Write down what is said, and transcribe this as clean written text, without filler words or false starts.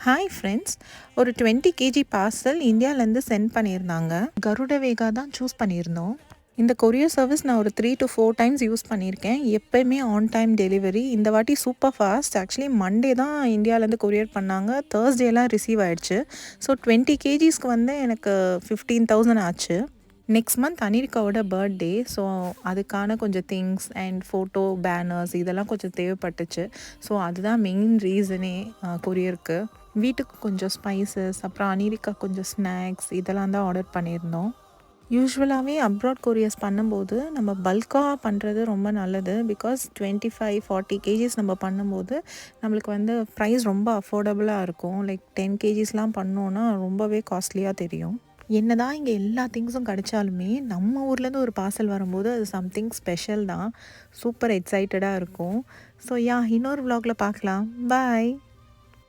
Hi friends, ஒரு 20 KG parcel இந்தியாவிலேருந்து send பண்ணியிருந்தாங்க. கருடவேகா தான் சூஸ் பண்ணியிருந்தோம். இந்த கொரியர் சர்வீஸ் நான் ஒரு 3 to 4 டைம்ஸ் யூஸ் பண்ணியிருக்கேன். எப்போயுமே ஆன் டைம் டெலிவரி. இந்த வாட்டி சூப்பர் ஃபாஸ்ட். ஆக்சுவலி மண்டே தான் இந்தியாவிலேருந்து கொரியர் பண்ணாங்க. தேர்ஸ்டேலாம் ரிசீவ் ஆகிடுச்சு. ஸோ 20 கேஜிஸ்க்கு வந்து எனக்கு 15,000 ஆச்சு. நெக்ஸ்ட் மந்த் அனிரிக்காவோட பர்த்டே. ஸோ அதுக்கான கொஞ்சம் திங்ஸ் அண்ட் ஃபோட்டோ பேனர்ஸ் இதெல்லாம் கொஞ்சம் தேவைப்பட்டுச்சு. ஸோ அதுதான் மெயின் ரீசனே கொரியருக்கு. வீட்டுக்கு கொஞ்சம் ஸ்பைசஸ், அப்புறம் அனிரிக்கா கொஞ்சம் ஸ்நாக்ஸ் இதெல்லாம் தான் ஆர்டர் பண்ணியிருந்தோம். யூஸ்வலாகவே அப்ராட் கொரியர்ஸ் பண்ணும்போது நம்ம பல்காக பண்ணுறது ரொம்ப நல்லது. பிகாஸ் 25-40 கேஜிஸ் நம்ம பண்ணும்போது நம்மளுக்கு வந்து ப்ரைஸ் ரொம்ப அஃபோர்டபுளாக இருக்கும். லைக் 10 கேஜிஸ்லாம் பண்ணோன்னா ரொம்பவே காஸ்ட்லியாக தெரியும். என்ன தான் இங்கே எல்லா திங்ஸும் கிடைச்சாலுமே நம்ம ஊர்லேருந்து ஒரு பார்சல் வரும்போது அது சம்திங் ஸ்பெஷல் தான். சூப்பர் எக்ஸைட்டடாக இருக்கும். ஸோ இன்னொரு vlogல பார்க்கலாம். பாய்.